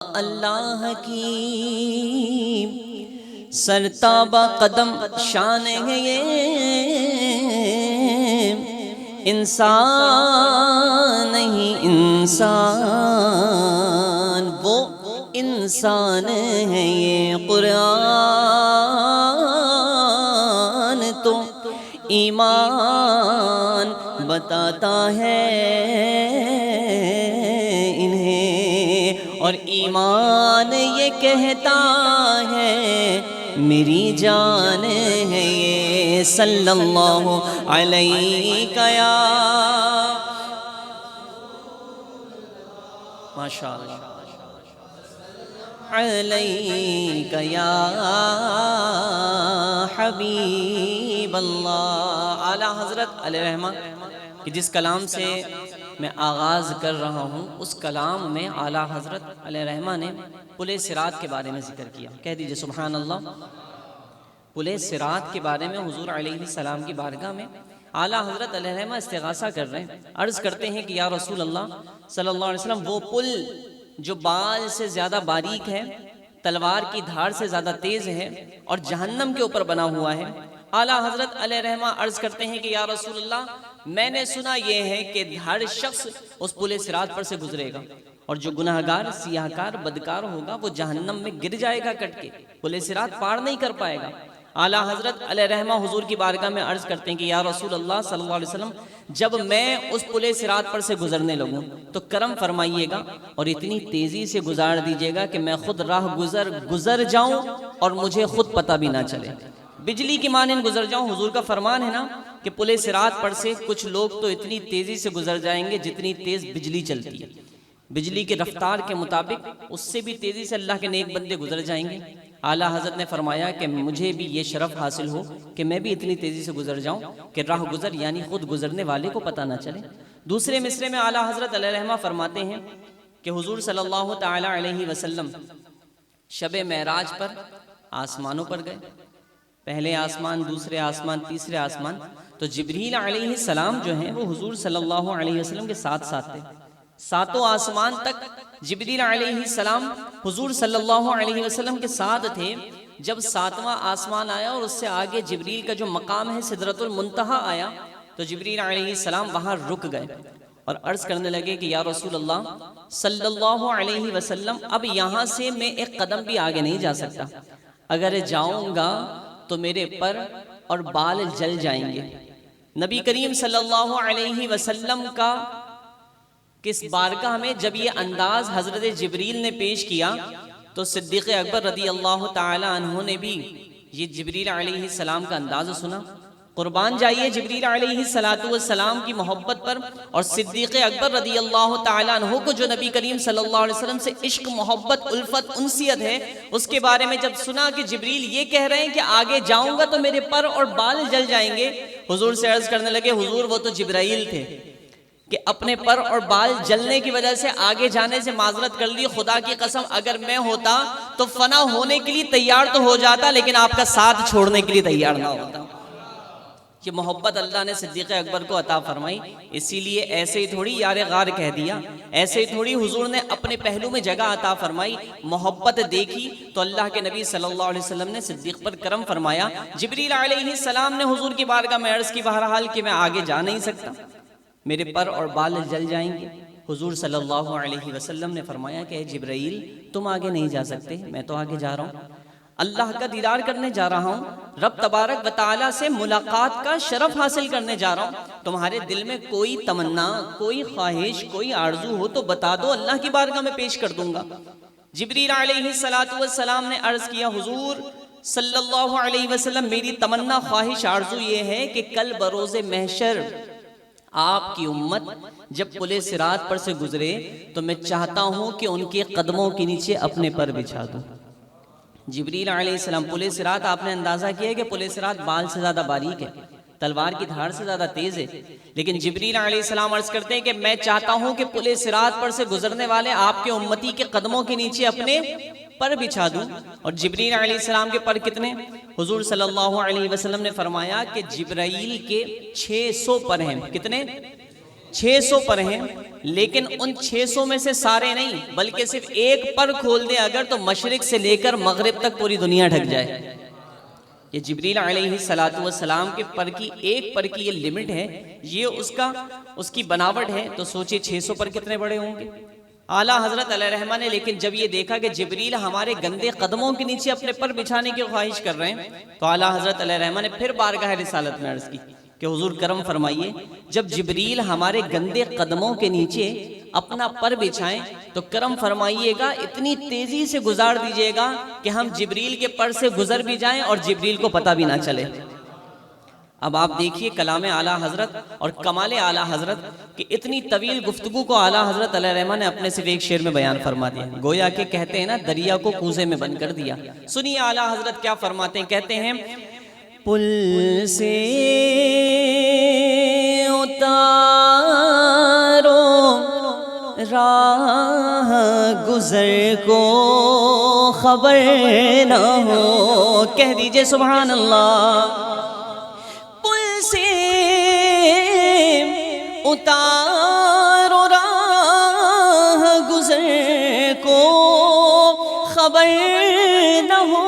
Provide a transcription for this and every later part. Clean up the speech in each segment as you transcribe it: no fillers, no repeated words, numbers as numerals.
اللہ کی سرتابہ قدم شان ہے یہ، انسان نہیں انسان، وہ انسان ہے یہ قرآن تو ایمان بتاتا ہے انہیں، اور ایمان یہ کہتا ہے میری جان ہے یہ۔ صلی اللہ علیہ یا ماشاءاللہ علیک یا حبیب اللہ۔ اعلیٰ حضرت علیہ رحمہ کہ جس کلام سے میں آغاز کر رہا ہوں، اس کلام میں اعلیٰ حضرت علیہ رحمہ نے پل صراط کے بارے میں ذکر کیا۔ کہہ دیجئے سبحان اللہ۔ پل صراط کے بارے میں حضور علیہ السلام کی بارگاہ میں اعلیٰ حضرت علیہ رحمہ استغاثہ کر رہے ہیں، عرض کرتے ہیں کہ یا رسول اللہ صلی اللہ علیہ وسلم، وہ پل جو بال سے زیادہ باریک ہے، تلوار کی دھار سے زیادہ تیز ہے اور جہنم کے اوپر بنا ہوا ہے، اعلیٰ حضرت علیہ رحمہ عرض کرتے ہیں کہ یا رسول اللہ، میں نے سنا یہ ہے کہ ہر شخص اس پل صراط پر سے گزرے گا، اور جو گناہگار، سیاہکار، بدکار ہوگا وہ جہنم میں گر جائے گا کٹ کے، پل صراط پار نہیں کر پائے گا۔ اعلیٰ حضرت علیہ رحمہ حضور کی بارگاہ میں عرض کرتے ہیں کہ یا رسول اللہ صلی اللہ علیہ وسلم، جب میں اس پل صراط پر سے گزرنے لگوں تو کرم فرمائیے گا اور اتنی تیزی سے گزار دیجیے گا کہ میں خود راہ گزر جاؤں اور مجھے خود پتہ بھی نہ چلے، بجلی کی مانند گزر جاؤں۔ حضور کا فرمان ہے نا کہ پل صراط پر سے کچھ لوگ تو اتنی تیزی سے گزر جائیں گے جتنی تیز بجلی چلتی ہے، بجلی کی رفتار کے مطابق اس سے بھی تیزی سے اللہ کے نیک بندے گزر جائیں گے۔ اعلیٰ حضرت نے فرمایا کہ مجھے بھی یہ شرف حاصل ہو کہ میں بھی اتنی تیزی سے گزر جاؤں کہ راہ گزر یعنی خود گزرنے والے کو پتہ نہ چلے۔ دوسرے مصرے میں اعلیٰ حضرت علیہ رحمہ فرماتے ہیں کہ حضور صلی اللہ تعالی علیہ وسلم شب معراج پر آسمانوں پر گئے، پہلے آسمان، دوسرے آسمان، تیسرے آسمان، تو جبریل علیہ السلام جو ہیں وہ حضور صلی اللہ علیہ وسلم کے ساتھ تھے، ساتوں آسمان تک جبریل علیہ السلام حضور صلی اللہ علیہ وسلم کے ساتھ تھے۔ جب ساتواں آسمان آیا اور اس سے آگے جبریل کا جو مقام ہے سدرۃ المنتہا آیا تو جبریل علیہ السلام وہاں رک گئے اور عرض کرنے لگے کہ یا رسول اللہ صلی اللہ علیہ وسلم، اب یہاں سے میں ایک قدم بھی آگے نہیں جا سکتا، اگر جاؤں گا تو میرے پر اور بال جل جائیں گے۔ نبی کریم صلی اللہ علیہ وسلم کا کس بارگاہ میں جب یہ انداز حضرت جبریل نے پیش کیا تو صدیق اکبر رضی اللہ تعالی عنہ نے بھی یہ جبریل علیہ السلام کا انداز سنا۔ قربان جائیے جبریل علیہ السلام کی محبت پر، اور صدیق اکبر رضی اللہ تعالی عنہ کو جو نبی کریم صلی اللہ علیہ وسلم سے عشق، محبت، الفت، انسیت ہے، اس کے بارے میں جب سنا کہ جبریل یہ کہہ رہے ہیں کہ آگے جاؤں گا تو میرے پر اور بال جل جائیں گے، حضور سے عرض کرنے لگے حضور وہ تو جبرائیل تھے کہ اپنے پر اور بال جلنے کی وجہ سے آگے جانے سے معذرت کر لی، خدا کی قسم اگر میں ہوتا تو فنا ہونے کے لیے تیار تو ہو جاتا لیکن آپ کا ساتھ چھوڑنے کے لیے تیار نہ ہوتا۔ یہ محبت اللہ نے صدیق اکبر کو عطا فرمائی، اسی لیے ایسے ہی تھوڑی یار غار کہہ دیا، ایسے ہی تھوڑی حضور نے اپنے پہلو میں جگہ عطا فرمائی، محبت دیکھی تو اللہ کے نبی صلی اللہ علیہ وسلم نے صدیق پر کرم فرمایا۔ جبریل علیہ السلام نے حضور کی بارگاہ میں عرض کی بہرحال کہ میں آگے جا نہیں سکتا، میرے پر اور بال جل جائیں گے۔ حضور صلی اللہ علیہ وسلم نے فرمایا کہ اے جبرائیل تم آگے نہیں جا سکتے، میں تو آگے جا رہا ہوں، اللہ کا دیدار کرنے جا رہا ہوں، رب تبارک و تعالیٰ سے ملاقات کا شرف حاصل کرنے جا رہا ہوں، تمہارے دل میں کوئی تمنا، کوئی خواہش، کوئی آرزو ہو تو بتا دو، اللہ کی بارگاہ میں پیش کر دوں گا۔ جبریل علیہ السلام نے عرض کیا حضور صلی اللہ علیہ وسلم میری تمنا، خواہش، آرزو یہ ہے کہ کل بروز محشر آپ کی امت جب پل صراط پر سے گزرے تو میں چاہتا ہوں کہ ان کے قدموں کے نیچے اپنے پر بچھا دوں۔ جبریل علیہ السلام، پل صراط آپ نے اندازہ کیا کہ پل صراط بال سے زیادہ باریک ہے، تلوار کی دھار سے زیادہ تیز ہے، لیکن جبریل علیہ السلام عرض کرتے ہیں کہ میں چاہتا ہوں کہ پل صراط پر سے گزرنے والے آپ کے امتی کے قدموں کے نیچے اپنے پر بچھا دوں۔ اور جبریل علیہ السلام کے پر کتنے؟ حضور صلی اللہ علیہ وسلم نے فرمایا کہ جبرائیل کے 600 پر ہیں، کتنے؟ 600 پر ہیں، لیکن ان 600 میں سے سارے نہیں بلکہ صرف ایک پر کھول دے اگر تو مشرق سے لے کر مغرب تک پوری دنیا ڈھک جائے۔ یہ جبریل علیہ السلام کے پر کی ایک پر کی یہ لمٹ ہے، یہ اس کی بناوٹ ہے، تو سوچئے 600 پر کتنے بڑے ہوں گے۔ اعلیٰ حضرت علیہ الرحمہ نے لیکن جب یہ دیکھا کہ جبریل ہمارے گندے قدموں کے نیچے اپنے پر بچھانے کی خواہش کر رہے ہیں، تو اعلیٰ حضرت علیہ الرحمہ نے پھر بارگاہ رسالت میں عرض کی کہ حضور کرم فرمائیے، جب جبریل ہمارے گندے قدموں کے نیچے اپنا پر بچھائیں تو کرم فرمائیے گا اتنی تیزی سے گزار دیجئے گا کہ ہم جبریل کے پر سے گزر بھی جائیں اور جبریل کو پتہ بھی نہ چلے۔ اب آپ دیکھیے کلام اعلیٰ حضرت اور کمال اعلیٰ حضرت کہ اتنی طویل گفتگو کو اعلیٰ حضرت علیہ الرحمہ نے اپنے صرف ایک شعر میں بیان فرما دیا، گویا کہ کہتے ہیں نا دریا کو کوزے میں بند کر دیا۔ سنیے اعلیٰ حضرت کیا فرماتے ہیں، کہتے ہیں پل سے اتارو راہ گزر کو خبر نہ ہو، کہہ دیجئے سبحان اللہ۔ سے اتارو راہ گزر کو خبر نہ ہو،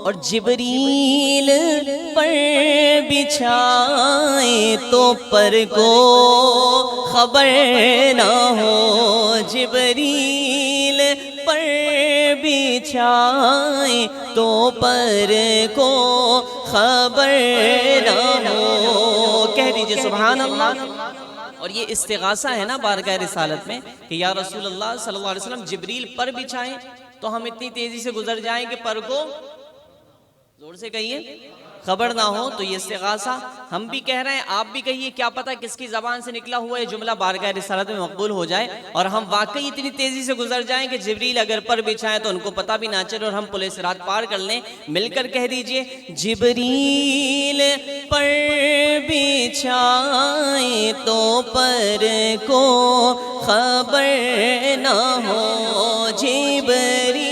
اور جبریل پر بچھائے تو پر کو خبر نہ ہو، جبریل پر بچھائے تو پر کو خبر نہ ہو، کہہ دیجئے سبحان اللہ۔ اور یہ استغاثہ ہے نا بارگاہ رسالت میں کہ یا رسول اللہ صلی اللہ علیہ وسلم جبریل پر بچھائیں تو ہم اتنی تیزی سے گزر جائیں کہ پر کو، زور سے کہیے، خبر نہ ہو۔ تو یہ استغاثہ ہم بھی کہہ رہے ہیں، آپ بھی کہیے، کیا پتہ کس کی زبان سے نکلا ہوا یہ جملہ بارگاہ رسالت میں مقبول ہو جائے اور ہم واقعی اتنی تیزی سے گزر جائیں کہ جبریل اگر پر بچھائیں تو ان کو پتہ بھی نہ چلے اور ہم پل صراط پار کر لیں۔ مل کر کہہ دیجئے جبریل پر بچھائیں تو پر کو خبر نہ ہو، جبریل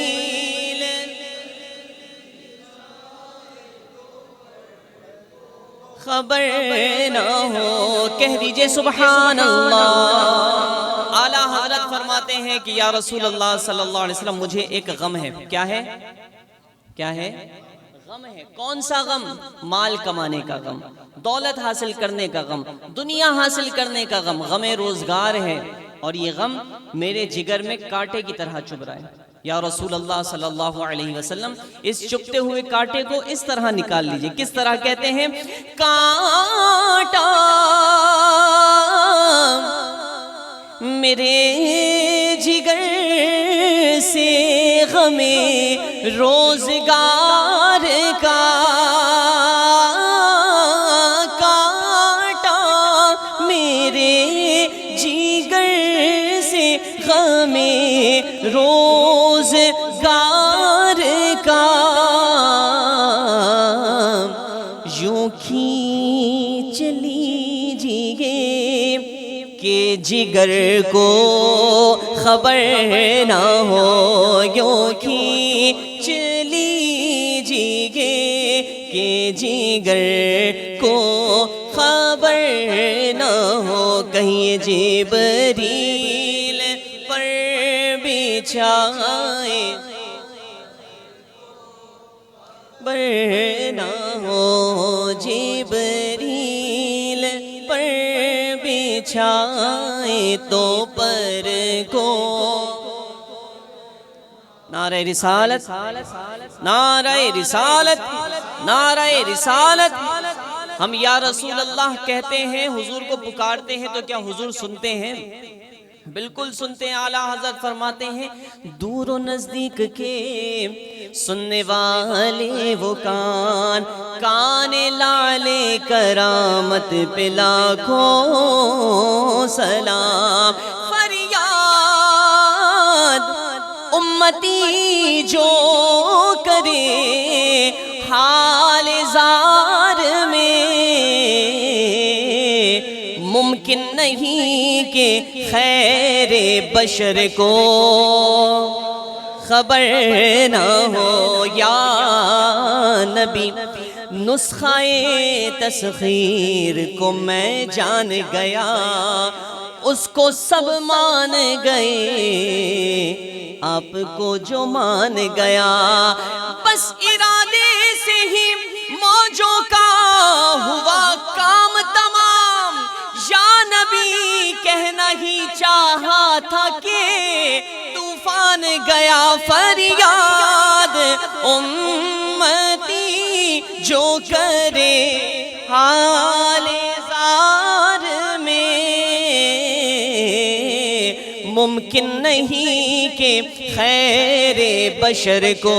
خبر نہ ہو، کہہ دیجئے سبحان اللہ۔ اعلیٰ حضرت فرماتے ہیں کہ یا رسول اللہ صلی اللہ علیہ وسلم مجھے ایک غم ہے۔ کیا ہے؟ کیا ہے؟ غم ہے۔ کون سا غم؟ مال کمانے کا غم، دولت حاصل کرنے کا غم، دنیا حاصل کرنے کا غم، غم روزگار ہے، اور یہ غم میرے جگر میں کانٹے کی طرح چبھ رہا ہے۔ یا رسول اللہ صلی اللہ علیہ وسلم اس چبھتے ہوئے کانٹے کو اس طرح نکال لیجئے۔ کس طرح کہتے ہیں؟ کانٹا میرے جگر سے غم روزگار کا، کانٹا میرے جگر سے غم روزگار کا، یوں کھینچ لیجئے کہ جگر کو خبر نہ ہو، یوں کھینچ لیجئے کہ جگر کو خبر نہ ہو، کہیں جبریل پر بچھائے بر نہ ہو، جبریل پر بچھائے تو پر کو۔ نعرہ رسالت، نعرہ رسالت، نعرہ رسالت۔ ہم یا رسول اللہ کہتے ہیں، حضور کو پکارتے ہیں تو کیا حضور سنتے ہیں؟ بالکل سنتے ہیں۔ اعلیٰ حضرت فرماتے ہیں دور و نزدیک کے سننے والے وہ کان، کان لالے کرامت پہ لاکھوں سلام، فریاد امتی جو کرے حال زار میں، ممکن نہیں کہ خیر بشر کو خبر نہ ہو۔ یا نبی نسخہ تسخیر کو میں جان گیا، اس کو سب مان گئے، آپ کو جو مان گیا، بس ارادے سے ہی موجوں کا ہوا کام تمام۔ یا نبی کہنا ہی چاہا تھا کہ طوفان گیا فریاد، امتی جو کرے حال زار میں، ممکن نہیں کہ خیر بشر کو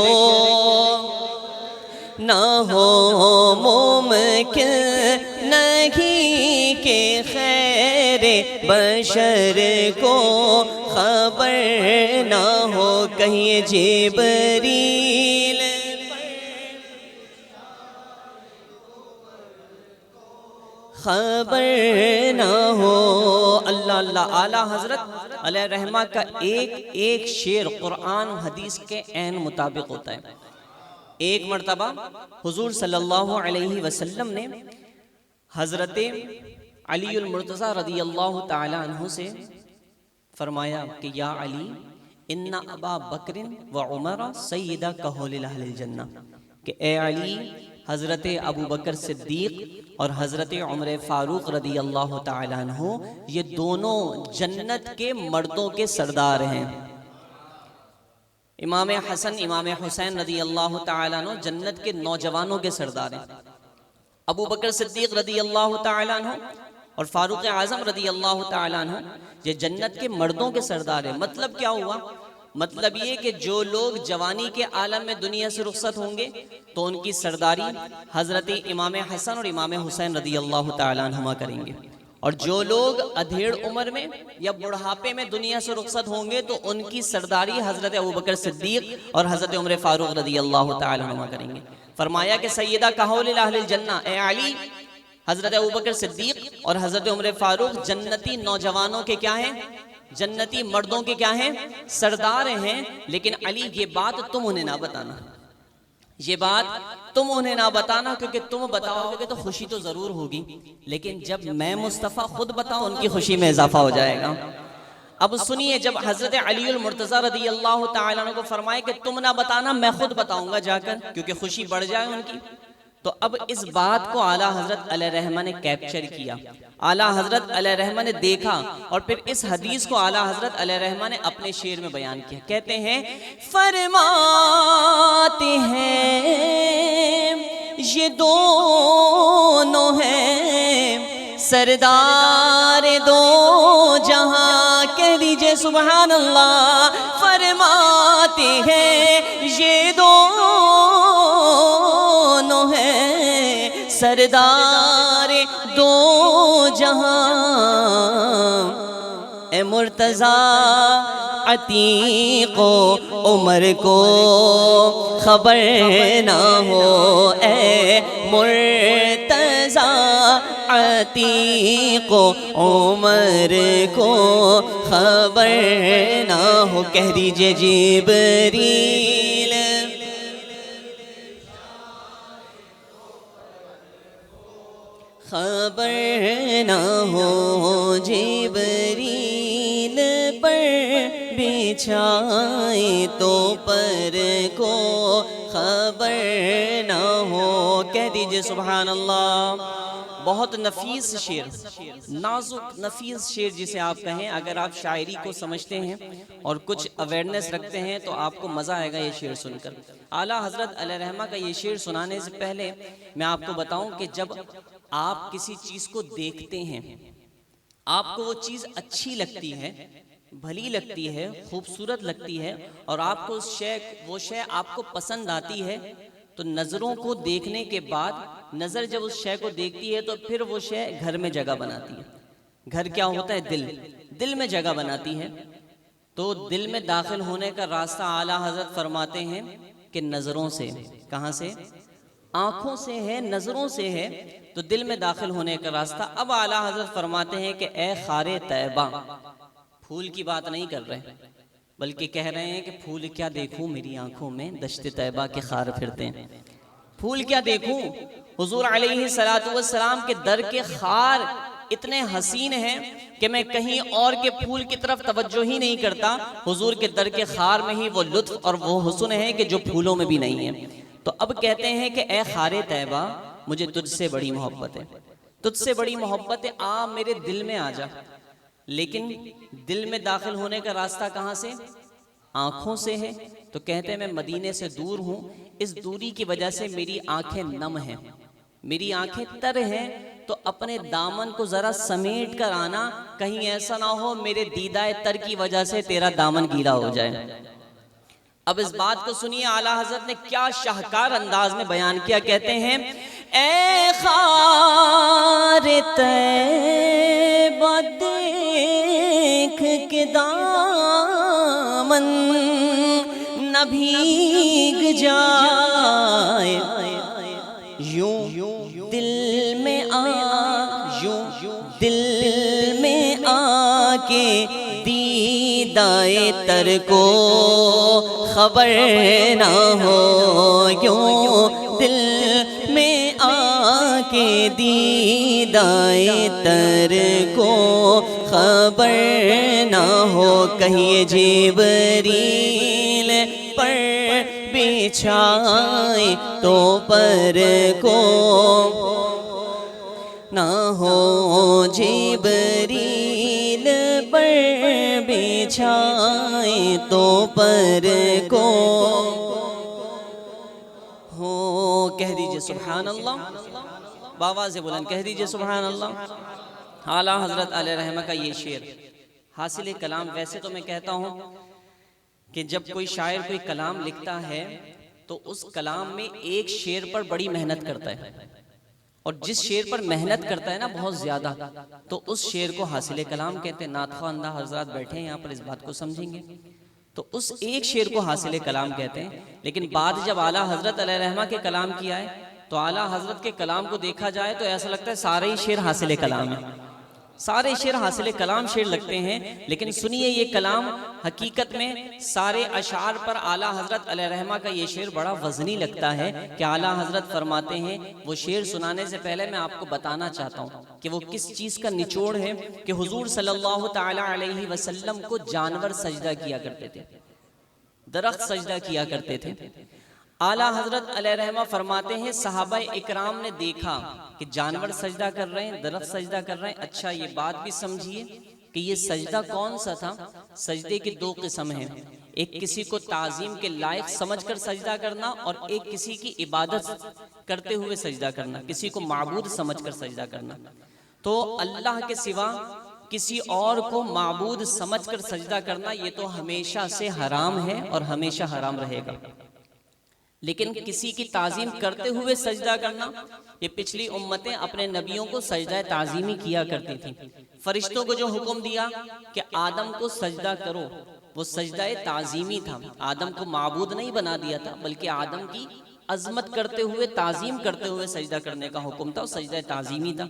نہ ہو، ممکن نہیں کہ خیر بشر کو خبر نہ ہو، کہیں جبریل خبر نہ ہو۔ اللہ اللہ، اعلیٰ حضرت علیہ رحمہ کا ایک ایک شعر قرآن حدیث کے عین مطابق ہوتا ہے۔ ایک مرتبہ حضور صلی اللہ علیہ وسلم نے حضرت علی المرتضیٰ رضی اللہ تعالی عنہ سے فرمایا کہ یا علی ان ابا بکر و عمر سیدہ کہول اہل الجنہ، کہ اے علی حضرت ابو بکر صدیق اور حضرت عمر فاروق رضی اللہ تعالی عنہ یہ دونوں جنت کے مردوں کے سردار ہیں۔ امام حسن امام حسین رضی اللہ تعالیٰ عنہ جنت کے نوجوانوں کے سردار ہیں۔ ابو بکر صدیق رضی اللہ تعالیٰ عنہ اور فاروق اعظم رضی اللہ تعالیٰ عنہ یہ جنت کے مردوں کے سردار ہیں۔ مطلب کیا ہوا؟ مطلب یہ کہ جو لوگ جوانی کے عالم میں دنیا سے رخصت ہوں گے تو ان کی سرداری حضرت امام حسن اور امام حسین رضی اللہ تعالیٰ عنہما کریں گے، اور جو لوگ ادھیڑ عمر میں یا بڑھاپے میں دنیا سے رخصت ہوں گے تو ان کی سرداری حضرت ابوبکر صدیق اور حضرت عمر فاروق رضی اللہ تعالی عنہ کریں گے۔ فرمایا کہ سیدہ کہول اہل الجنہ، اے علی حضرت ابوبکر صدیق اور حضرت عمر فاروق جنتی نوجوانوں کے کیا ہیں؟ جنتی مردوں کے کیا ہیں؟ سردار ہیں۔ لیکن علی یہ بات تم انہیں نہ بتانا، یہ بات تم انہیں نہ بتانا، کیونکہ تم بتاؤ گے تو خوشی تو ضرور ہوگی، لیکن جب میں مصطفیٰ خود بتاؤں ان کی خوشی میں اضافہ ہو جائے گا۔ اب سنیے، جب حضرت علی المرتضیٰ رضی اللہ تعالیٰ عنہ کو فرمائے کہ تم نہ بتانا، میں خود بتاؤں گا جا کر، کیونکہ خوشی بڑھ جائے ان کی، تو اب اس بات کو اعلیٰ حضرت علیہ رحمہ نے کیپچر کیا، اعلیٰ حضرت علیہ رحمہ نے دیکھا، اور پھر اس حدیث کو اعلیٰ حضرت علیہ رحمہ نے اپنے شعر میں بیان کیا۔ کہتے ہیں فرماتے ہیں یہ دونوں ہیں سردار دو جہاں، کہہ دیجئے سبحان اللہ۔ فرماتے ہیں یہ دونوں ہیں سردار دو جہاں، اے مرتضیٰ عتیق و عمر کو خبر نہ ہو، اے مرتضیٰ عتیق و عمر کو خبر نہ ہو، کہہ دیجئے جبریل خبر نہ ہو، جبریل پر بچھائے تو پر کو خبر نہ ہو، کہہ دیجئے سبحان اللہ۔ بہت نفیس شعر، نازک نفیس شعر جسے آپ کہیں، اگر آپ شاعری کو سمجھتے ہیں اور کچھ اویئرنیس رکھتے ہیں تو آپ کو مزہ آئے گا یہ شعر سن کر۔ اعلیٰ حضرت علیہ رحمہ کا یہ شعر سنانے سے پہلے میں آپ کو بتاؤں کہ جب آپ کسی چیز کو دیکھتے ہیں، آپ کو وہ چیز اچھی لگتی ہے، بھلی لگتی ہے، خوبصورت لگتی ہے، اور آپ کو وہ شے آپ کو پسند آتی ہے، تو نظروں کو دیکھنے کے بعد نظر جب اس شے کو دیکھتی ہے تو پھر وہ شے گھر میں جگہ بناتی ہے۔ گھر کیا ہوتا ہے؟ دل میں جگہ بناتی ہے۔ تو دل میں داخل ہونے کا راستہ اعلیٰ حضرت فرماتے ہیں کہ نظروں سے۔ کہاں سے؟ آنکھوں سے ہے، نظروں سے ہے، تو دل میں داخل ہونے کا راستہ۔ اب اعلیٰ حضرت فرماتے ہیں کہ اے خار طیبہ، پھول کی بات نہیں کر رہے بلکہ کہہ رہے ہیں کہ پھول کیا دیکھوں میری آنکھوں میں، دشت طیبہ کے خار پھرتے ہیں۔ پھول کیا دیکھوں، حضور علیہ السلام کے در کے خار اتنے حسین ہیں کہ میں کہیں اور کے پھول کی طرف توجہ ہی نہیں کرتا، حضور کے در کے خار میں ہی وہ لطف اور وہ حسن ہے کہ جو پھولوں میں بھی نہیں ہے۔ تو اب کہتے ہیں کہ اے خار طیبہ مجھے تجھ سے بڑی محبت ہے، تجھ سے بڑی محبت ہے، آ میرے دل میں آ جا۔ لیکن دل میں داخل ہونے کا راستہ کہاں سے؟ آنکھوں سے ہے۔ تو کہتے ہیں میں مدینے سے دور ہوں، اس دوری کی وجہ سے میری آنکھیں نم ہیں، میری آنکھیں تر ہیں، تو اپنے دامن کو ذرا سمیٹ کر آنا، کہیں ایسا نہ ہو میرے دیدہ تر کی وجہ سے تیرا دامن گیلا ہو جائے۔ اب اس بات کو سنیے اعلیٰ حضرت نے کیا شاہکار انداز میں بیان کیا، کہتے ہیں اے خار طیبہ دیکھ کے دامن نہ بھیگ جائے، یوں دل میں آ کے دیدائے تر کو خبر نہ ہو، یوں دل میں آ کے دیدائے تر کو خبر نہ ہو، کہیں جبریل پر بچھائے تو پر کو نہ ہو، جبریل پر بچھائے تو پر کو ہو۔ کہہ دیجئے سبحان اللہ، بآواز بلند کہہ دیجئے سبحان اللہ۔ اعلیٰ حضرت علیہ رحمہ کا یہ شعر حاصل کلام، ویسے تو میں کہتا ہوں کہ جب کوئی شاعر کوئی کلام لکھتا ہے تو اس کلام میں ایک شعر پر بڑی محنت کرتا ہے، اور جس شعر پر محنت کرتا ہے نا بہت زیادہ، تو اس شعر کو حاصل کلام کہتے ہیں۔ نعت خواندہ حضرات بیٹھے ہیں یہاں پر، اس بات کو سمجھیں گے، تو اس ایک شعر کو حاصل کلام کہتے ہیں۔ لیکن بعد جب اعلیٰ حضرت علیہ رحمہ کے کلام کیا ہے تو اعلیٰ حضرت کے کلام کو دیکھا جائے تو ایسا لگتا ہے سارے ہی شعر حاصل کلام ہیں، سارے شعر حاصل کلام شعر لگتے ہیں۔ لیکن سنیے یہ کلام حقیقت میں سارے اشعار پر اعلیٰ حضرت علیہ رحمہ کا یہ شعر بڑا وزنی لگتا ہے کہ اعلیٰ حضرت فرماتے ہیں، وہ شعر سنانے سے پہلے میں آپ کو بتانا چاہتا ہوں کہ وہ کس چیز کا نچوڑ ہے، کہ حضور صلی اللہ تعالی علیہ وسلم کو جانور سجدہ کیا کرتے تھے، درخت سجدہ کیا کرتے تھے۔ اعلیٰ حضرت علیہ رحمہ فرماتے ہیں صحابہ اکرام نے دیکھا کہ جانور سجدہ کر رہے ہیں، درخت سجدہ کر رہے ہیں۔ اچھا یہ بات بھی سمجھیے کہ یہ سجدہ کون سا تھا؟ سجدے کی دو قسم ہیں، ایک کسی کو تعظیم کے لائق سمجھ کر سجدہ کرنا، اور ایک کسی کی عبادت کرتے ہوئے سجدہ کرنا، کسی کو معبود سمجھ کر سجدہ کرنا۔ تو اللہ کے سوا کسی اور کو معبود سمجھ کر سجدہ کرنا یہ تو ہمیشہ سے حرام ہے اور ہمیشہ حرام رہے گا۔ لیکن کسی کی تعظیم کرتے ہوئے سجدہ کرنا، یہ پچھلی امتیں اپنے نبیوں کو سجدہ تعظیمی کیا کرتی تھیں۔ فرشتوں کو جو حکم دیا کہ آدم کو سجدہ کرو، وہ سجدہ تعظیمی تھا، آدم کو معبود نہیں بنا دیا تھا، بلکہ آدم کی عظمت کرتے ہوئے تعظیم کرتے ہوئے سجدہ کرنے کا حکم تھا، سجدہ تعظیمی تھا۔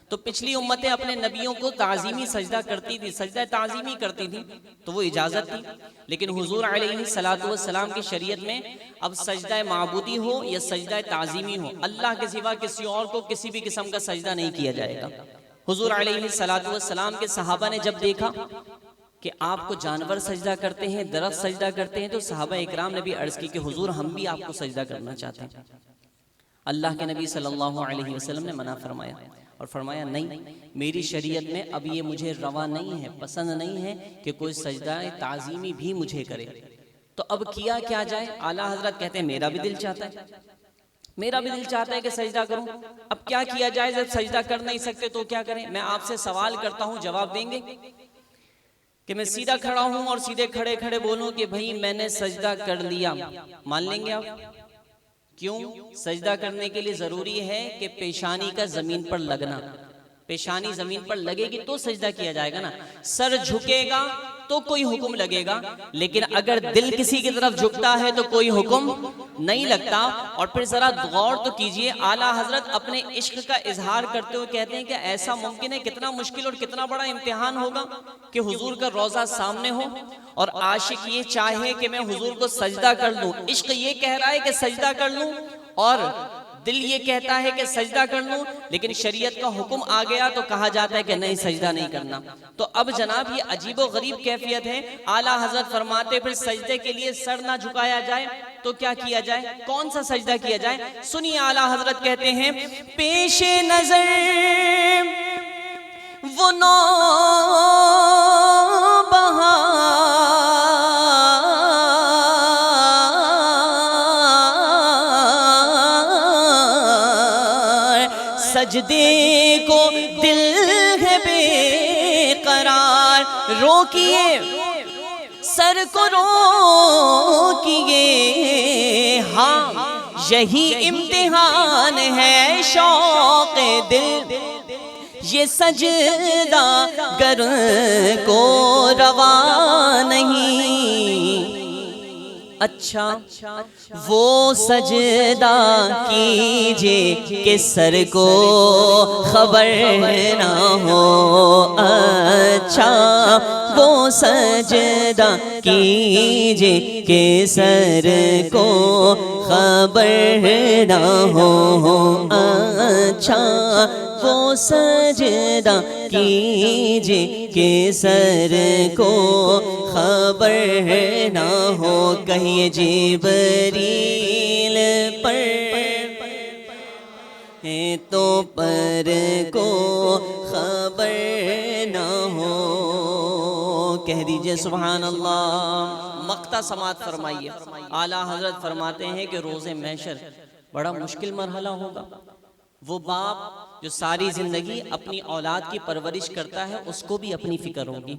تو پچھلی امتیں اپنے نبیوں کو تعظیمی سجدہ کرتی تھی، سجدہ تعظیمی کرتی تھی، تو وہ اجازت تھی۔ لیکن حضور علیہ السلام کی شریعت میں اب سجدہ معبودی ہو یا سجدہ تعظیمی ہو، اللہ کے سوا کسی اور کو کسی بھی قسم کا سجدہ نہیں کیا جائے گا۔ حضور علیہ السلام کے صحابہ نے جب دیکھا کہ آپ کو جانور سجدہ کرتے ہیں، درخت سجدہ کرتے ہیں، تو صحابہ اکرام نے بھی عرض کی کہ حضور ہم بھی آپ کو سجدہ کرنا چاہتے ہیں۔ اللہ کے نبی صلی اللہ علیہ وسلم نے منع فرمایا اور فرمایا نہیں، میری شریعت میں اب یہ مجھے روا نہیں ہے، پسند نہیں ہے کہ کوئی سجدہ تعظیمی بھی مجھے کرے۔ تو اب کیا کیا جائے؟ اعلیٰ حضرت کہتے ہیں میرا بھی دل چاہتا ہے، میرا بھی دل چاہتا ہے کہ سجدہ کروں۔ اب کیا کیا جائے؟ جب سجدہ کر نہیں سکتے تو کیا کریں؟ میں آپ سے سوال کرتا ہوں، جواب دیں گے؟ کہ میں سیدھا کھڑا ہوں اور سیدھے کھڑے کھڑے بولوں کہ بھئی میں نے سجدہ کر لیا، مان لیں گے آپ؟ کیوں؟ سجدہ کرنے کے لیے ضروری ہے کہ پیشانی کا زمین پر لگنا، پیشانی زمین پر لگے گی تو سجدہ کیا جائے گا نا، سر جھکے گا تو کوئی حکم لگے گا، لیکن اگر دل کسی کی طرف جھکتا ہے تو کوئی حکم نہیں لگتا۔ اور پھر ذرا غور تو کیجئے، اعلیٰ حضرت اپنے عشق کا اظہار کرتے ہوئے کہتے ہیں کہ ایسا ممکن ہے، کتنا مشکل اور کتنا بڑا امتحان ہوگا کہ حضور کا روضہ سامنے ہو اور عاشق یہ چاہے کہ میں حضور کو سجدہ کر لوں، عشق یہ کہہ رہا ہے کہ سجدہ کر لوں، اور دل یہ کہتا ہے کہ سجدہ کر لوں، لیکن شریعت کا حکم آ گیا تو کہا جاتا ہے کہ نہیں سجدہ نہیں کرنا۔ تو اب جناب یہ عجیب و غریب کیفیت ہے، اعلیٰ حضرت فرماتے پھر سجدے کے لیے سر نہ جھکایا جائے تو کیا کیا جائے، کون سا سجدہ کیا جائے؟ سنیے اعلیٰ حضرت کہتے ہیں پیش نظر وہ نو سجدے کو دل ہے بے قرار، روکیے سر کو روکیے، ہاں یہی امتحان ہے شوق دل، یہ سجدہ گر کو روا نہیں۔ اچھا وہ سجدہ کیجئے کہ سر کو خبر نہ ہو، اچھا وہ سجدہ کیجئے کہ سر کو خبر نہ ہو، اچھا وہ سجدہ کیجئے کہ سر کو خبر نہ ہو، کہیے جبریل پر ہے تو پر کو خبر نہ ہو، کہہ دیجئے سبحان اللہ۔ مقطع سماعت فرمائیے، اعلیٰ حضرت فرماتے ہیں کہ روز محشر بڑا مشکل مرحلہ ہوگا۔ وہ باپ جو ساری زندگی اپنی اولاد کی پرورش کرتا ہے اس کو بھی اپنی فکر ہوگی،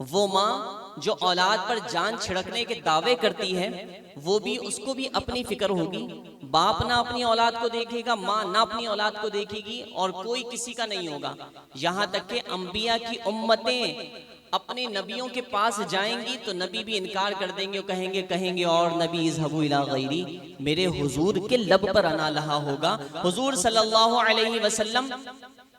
وہ ماں جو اولاد پر جان چھڑکنے کے دعوے کرتی ہے وہ بھی اس کو بھی اپنی فکر ہوگی۔ باپ نہ اپنی اولاد کو دیکھے گا، ماں نہ اپنی اولاد کو دیکھے گی، اور کوئی کسی کا نہیں ہوگا، یہاں تک کہ انبیاء کی امتیں اپنے نبیوں کے پاس جائیں گی تو نبی بھی انکار کر دیں گے، کہیں گے اور نبی اذهبوا الی غیری، میرے حضور کے لب پر آنا لہا ہوگا، حضور صلی اللہ علیہ وسلم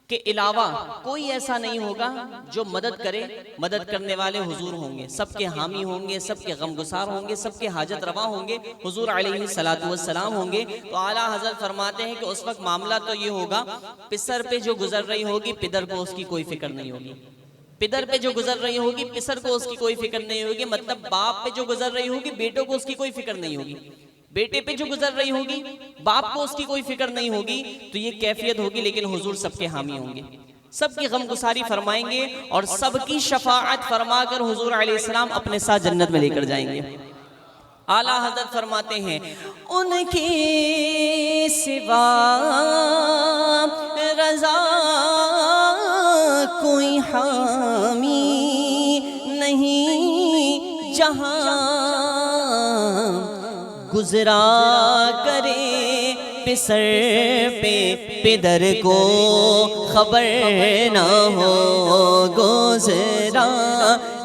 کے علاوہ کوئی ایسا نہیں ہوگا جو مدد کرے، مدد کرنے والے حضور ہوں گے، سب کے حامی ہوں گے، سب کے غمگسار ہوں گے، سب کے حاجت روا ہوں گے، حضور علیہ السلام ہوں گے۔ تو اعلیٰ حضرت فرماتے ہیں کہ اس وقت معاملہ تو یہ ہوگا، پسر پہ جو گزر رہی ہوگی پدر کو اس کی کوئی فکر نہیں ہوگی، پدر پہ جو گزر رہی ہوگی پسر کو اس کی کوئی فکر نہیں ہوگی، مطلب باپ پہ جو گزر رہی ہوگی بیٹوں کو اس کی کوئی فکر نہیں ہوگی، بیٹے پہ جو گزر رہی ہوگی باپ کو اس کی کوئی فکر نہیں ہوگی۔ تو یہ کیفیت ہوگی، لیکن حضور سب کے حامی ہوں گے، سب کی غم گساری فرمائیں گے اور سب کی شفاعت فرما کر حضور علیہ السلام اپنے ساتھ جنت میں لے کر جائیں گے۔ اعلیٰ حضرت فرماتے ہیں ان کے سوا رضا کوئی حامی نہیں، جہاں گزرا کرے پسر پہ پدر کو خبر نہ ہو، گزرا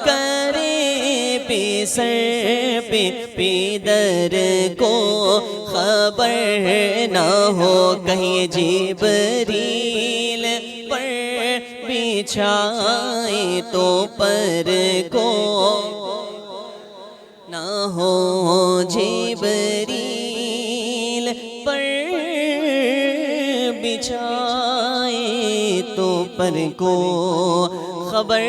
کرے پسر پہ پدر کو خبر نہ ہو، کہیں جبریل پر بچھائے تو پر کو نہ ہو، جبریل پر بچھائے تو پر کو خبر